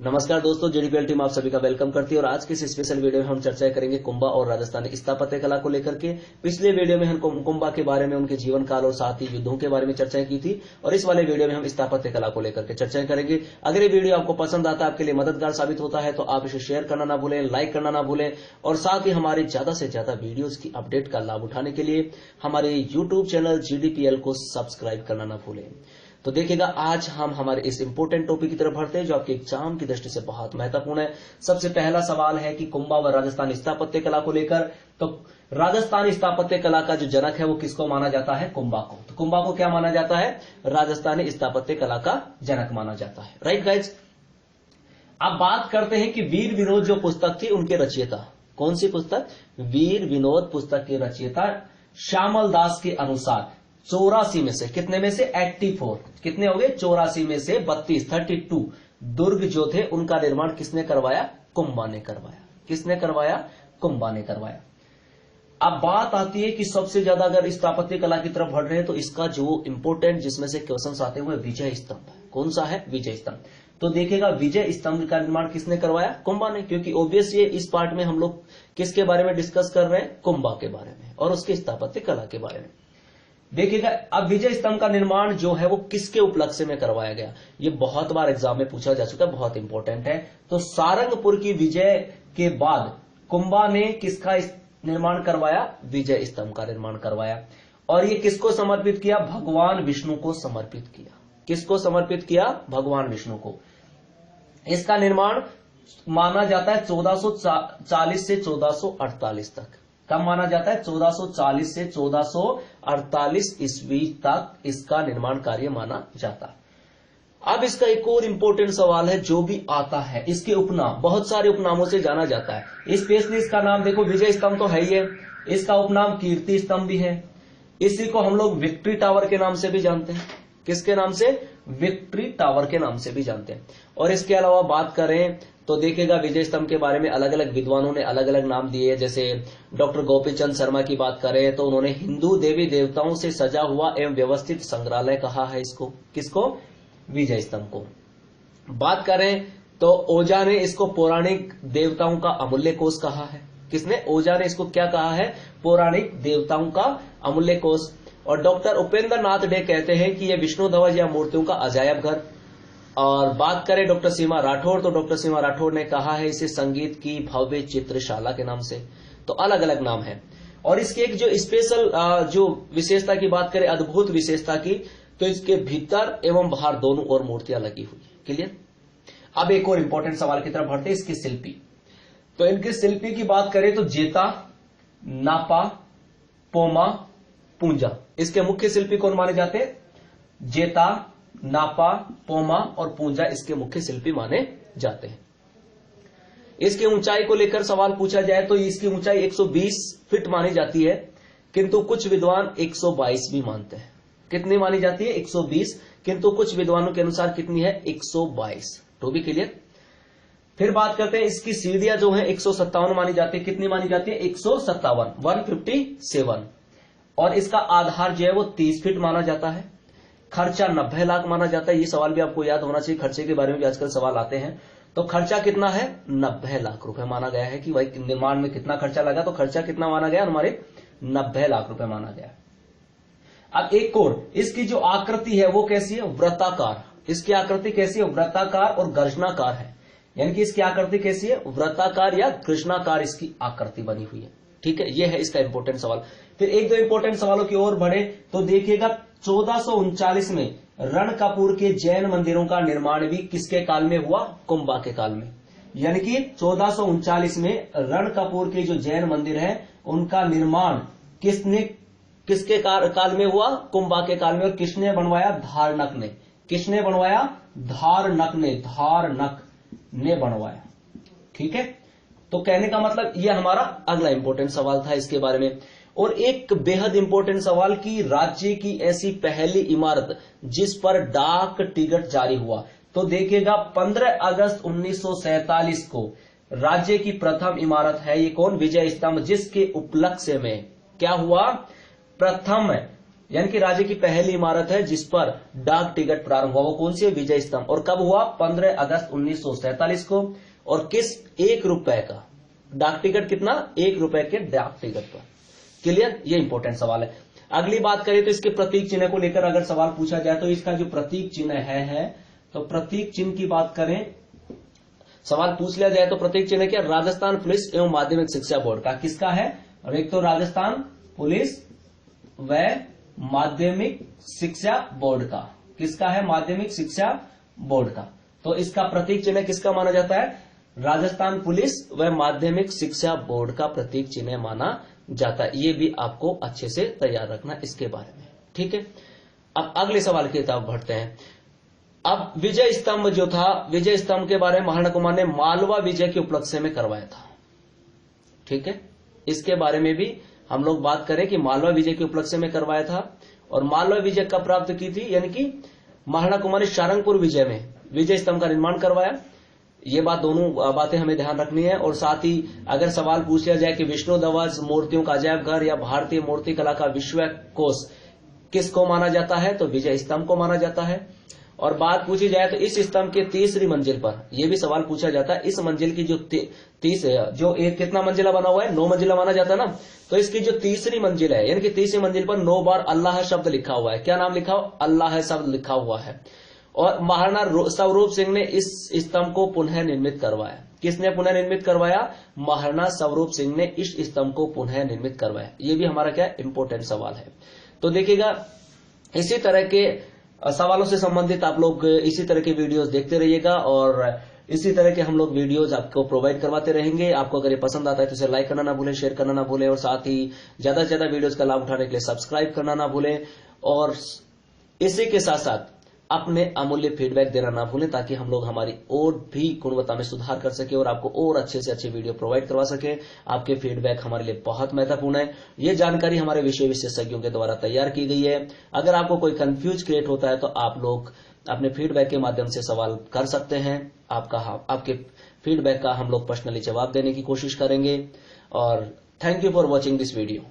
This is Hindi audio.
नमस्कार दोस्तों, जेडीपीएल टीम आप सभी का वेलकम करती है और आज के इस स्पेशल वीडियो में हम चर्चा करेंगे कुंभा और राजस्थानी स्थापत्य कला को लेकर के। पिछले वीडियो में हम कुंभा के बारे में, उनके जीवन काल और साथ ही युद्धों के बारे में चर्चाएं की थी और इस वाले वीडियो में हम स्थापत्य कला को लेकर के चर्चाएं करेंगे। अगर ये वीडियो आपको पसंद आता है, आपके लिए मददगार साबित होता है तो आप इसे शेयर करना ना भूलें, लाइक करना ना भूलें और साथ ही हमारे ज्यादा से ज्यादा वीडियोज की अपडेट का लाभ उठाने के लिए हमारे यूट्यूब चैनल जीडीपीएल को सब्सक्राइब करना ना भूलें। तो देखिएगा, आज हम हमारे इस इंपोर्टेंट टॉपिक की तरफ बढ़ते हैं जो आपके एग्जाम की दृष्टि से बहुत महत्वपूर्ण है। सबसे पहला सवाल है कि कुंभा व राजस्थानी स्थापत्य कला को लेकर, तो राजस्थानी स्थापत्य कला का जो जनक है वो किसको माना जाता है? कुंभा को। तो कुंभा को क्या माना जाता है? राजस्थानी स्थापत्य कला का जनक माना जाता है। राइट गाइज, अब बात करते हैं कि वीर विनोद जो पुस्तक थी उनके रचयिता। कौन सी पुस्तक? वीर विनोद पुस्तक के रचयिता श्यामल दास के अनुसार 84 में से, कितने में से? 84। कितने हो गए? 84 में से 32 दुर्ग जो थे उनका निर्माण किसने करवाया? कुंभा ने करवाया। किसने करवाया? कुंभा ने करवाया। अब बात आती है कि सबसे ज्यादा अगर स्थापत्य कला की तरफ बढ़ रहे हैं तो इसका जो इंपोर्टेंट जिसमें से क्वेश्चंस आते हुए विजय स्तंभ है। कौन सा है? विजय स्तंभ। तो देखिएगा, विजय स्तंभ का निर्माण किसने करवाया? कुंभा ने, क्योंकि ऑब्वियस ये इस पार्ट में हम लोग किसके बारे में डिस्कस कर रहे हैं? कुंभा के बारे में और उसके स्थापत्य कला के बारे में। देखिएगा, अब विजय स्तंभ का निर्माण जो है वो किसके उपलक्ष्य में करवाया गया? ये बहुत बार एग्जाम में पूछा जा चुका है, बहुत इंपॉर्टेंट है। तो सारंगपुर की विजय के बाद कुंभा ने किसका निर्माण करवाया? विजय स्तंभ का निर्माण करवाया। और ये किसको समर्पित किया? भगवान विष्णु को समर्पित किया। किसको समर्पित किया? भगवान विष्णु को। इसका निर्माण माना जाता है 1440 से 1448 तक। कब माना जाता है? 1440 से 1448 ईस्वी तक इसका निर्माण कार्य माना जाता है। अब इसका एक और इंपॉर्टेंट सवाल है जो भी आता है, इसके उपनाम, बहुत सारे उपनामों से जाना जाता है। स्पेशली इसका नाम देखो, विजय स्तंभ तो है ही है, इसका उपनाम कीर्ति स्तंभ भी है। इसी को हम लोग विक्ट्री टावर के नाम से भी जानते हैं। किसके नाम से? विक्ट्री टावर के नाम से भी जानते हैं। और इसके अलावा बात करें तो देखिएगा, विजय स्तंभ के बारे में अलग अलग विद्वानों ने अलग अलग नाम दिए। जैसे डॉक्टर गोपीचंद शर्मा की बात करें तो उन्होंने हिंदू देवी देवताओं से सजा हुआ एवं व्यवस्थित संग्रहालय कहा है इसको। किसको? विजय स्तंभ को। बात करें तो ओझा ने इसको पौराणिक देवताओं का अमूल्य कोष कहा है। किसने? ओझा ने इसको क्या कहा है? पौराणिक देवताओं का अमूल्य कोष। और डॉक्टर उपेंद्र नाथ डे कहते हैं कि यह विष्णु ध्वज या मूर्तियों का अजायब घर। और बात करें डॉक्टर सीमा राठौड़, तो डॉक्टर सीमा राठौड़ ने कहा है इसे संगीत की भव्य चित्रशाला के नाम से। तो अलग अलग नाम है। और इसके एक जो स्पेशल जो विशेषता की बात करें, अद्भुत विशेषता की, तो इसके भीतर एवं बाहर दोनों ओर मूर्तियां लगी हुई है। क्लियर? अब एक और इंपॉर्टेंट सवाल की तरफ बढ़ते हैं, इसके शिल्पी। तो इनके शिल्पी की बात करें तो जेता, नापा, पोमा, पूंजा, इसके मुख्य शिल्पी कौन माने जाते हैं? जेता, नापा, पोमा और पूंजा इसके मुख्य शिल्पी माने जाते हैं। इसकी ऊंचाई को लेकर सवाल पूछा जाए तो इसकी ऊंचाई 120 फीट मानी जाती है, किंतु कुछ विद्वान 122 भी मानते हैं। कितनी मानी जाती है? 120, किंतु कुछ विद्वानों के अनुसार कितनी है? 122। तो भी क्लियर। फिर बात करते हैं, इसकी सीढ़ियां जो है 157 मानी जाती है। कितनी मानी जाती है? 157, 157। और इसका आधार जो है वो 30 फीट माना जाता है। खर्चा 90 लाख माना जाता है। ये सवाल भी आपको याद होना चाहिए, खर्चे के बारे में भी आजकल सवाल आते हैं। तो खर्चा कितना है? 90 लाख रुपए माना गया है कि भाई निर्माण में कितना खर्चा लगा। तो खर्चा कितना माना गया? हमारे 90 लाख रुपए माना गया। अब एक और, इसकी जो आकृति है वो कैसी है? वृत्ताकार। इसकी आकृति कैसी है? वृत्ताकार और गर्जनाकार है। यानी कि इसकी आकृति कैसी है? वृत्ताकार या कृष्णाकार इसकी आकृति बनी हुई है। ठीक है, यह है इसका इंपॉर्टेंट सवाल। फिर एक दो इंपॉर्टेंट सवालों की ओर बढ़े तो देखिएगा, 1439 में रणकपुर के जैन मंदिरों का निर्माण भी किसके काल में हुआ? कुंभा के काल में। यानी कि 1439 में रणकपुर के जो जैन मंदिर है उनका निर्माण किसके काल में हुआ? कुंभा के काल में। और किसने बनवाया? धारनक ने। किसने बनवाया? धारनक ने। धारनक ने बनवाया। ठीक है, तो कहने का मतलब यह हमारा अगला इंपॉर्टेंट सवाल था इसके बारे में। और एक बेहद इंपॉर्टेंट सवाल की राज्य की ऐसी पहली इमारत जिस पर डाक टिकट जारी हुआ। तो देखिएगा, 15 अगस्त 1947 को राज्य की प्रथम इमारत है ये कौन? विजय स्तंभ, जिसके उपलक्ष्य में क्या हुआ? प्रथम यानी कि राज्य की पहली इमारत है जिस पर डाक टिकट प्रारंभ हुआ, वो कौन सी है? विजय स्तंभ। और कब हुआ? 15 अगस्त 1947 को। और किस? 1 रुपए का डाक टिकट। कितना? 1 रुपए के डाक टिकट पर। क्लियर? ये इंपॉर्टेंट सवाल है। अगली बात करें तो इसके प्रतीक चिन्ह को लेकर अगर सवाल पूछा जाए तो इसका जो प्रतीक चिन्ह है तो प्रतीक चिन्ह की बात करें, सवाल पूछ लिया जाए तो प्रतीक चिन्ह क्या? राजस्थान पुलिस एवं माध्यमिक शिक्षा बोर्ड का। किसका है? और एक तो राजस्थान पुलिस व माध्यमिक शिक्षा बोर्ड का। किसका है? माध्यमिक शिक्षा बोर्ड का। तो इसका प्रतीक चिन्ह किसका माना जाता है? राजस्थान पुलिस व माध्यमिक शिक्षा बोर्ड का प्रतीक चिन्ह माना जाता है। ये भी आपको अच्छे से तैयार रखना इसके बारे में, ठीक है। अब अगले सवाल की तरफ बढ़ते हैं। अब विजय स्तंभ जो था, विजय स्तंभ के बारे में महाराणा कुमार ने मालवा विजय के उपलक्ष्य में करवाया था, ठीक है। इसके बारे में भी हम लोग बात करें कि मालवा विजय के उपलक्ष्य में करवाया था। और मालवा विजय कब प्राप्त की थी? यानी कि महाराणा कुमार ने सारंगपुर विजय में विजय स्तंभ का निर्माण करवाया। ये बात, दोनों बातें हमें ध्यान रखनी है। और साथ ही अगर सवाल पूछ लिया जाए कि विष्णु ध्वज मूर्तियों का अजायब घर या भारतीय मूर्ति कला का विश्व कोश किसको माना जाता है? तो विजय स्तंभ को माना जाता है। और बात पूछी जाए तो इस स्तंभ के तीसरी मंजिल पर, यह भी सवाल पूछा जाता है, इस मंजिल की जो एक कितना मंजिला बना हुआ है? 9 मंजिला माना जाता है ना। तो इसकी जो तीसरी मंजिल है, यानी कि तीसरी मंजिल पर 9 बार अल्लाह शब्द लिखा हुआ है। क्या नाम लिखा हुआ? अल्लाह शब्द लिखा हुआ है। और महाराणा स्वरूप सिंह ने इस स्तंभ को पुनः निर्मित करवाया। किसने पुनः निर्मित करवाया? महाराणा स्वरूप सिंह ने इस स्तंभ को पुनः निर्मित करवाया। ये भी हमारा क्या इंपॉर्टेंट सवाल है। तो देखिएगा, इसी तरह के सवालों से संबंधित आप लोग इसी तरह के वीडियोस देखते रहिएगा और इसी तरह के हम लोग वीडियोस आपको प्रोवाइड करवाते रहेंगे। आपको अगर ये पसंद आता है तो इसे लाइक करना ना भूलें, शेयर करना ना भूलें और साथ ही ज्यादा से ज्यादा वीडियोस का लाभ उठाने के लिए सब्सक्राइब करना ना भूलें। और इसी के साथ साथ अपने अमूल्य फीडबैक देना ना भूलें ताकि हम लोग हमारी और भी गुणवत्ता में सुधार कर सके और आपको और अच्छे से अच्छे वीडियो प्रोवाइड करवा सके। आपके फीडबैक हमारे लिए बहुत महत्वपूर्ण है। ये जानकारी हमारे विषय विशेषज्ञों के द्वारा तैयार की गई है। अगर आपको कोई कंफ्यूज क्रिएट होता है तो आप लोग अपने फीडबैक के माध्यम से सवाल कर सकते हैं। आपके फीडबैक का हम लोग पर्सनली जवाब देने की कोशिश करेंगे। और thank you for watching this video.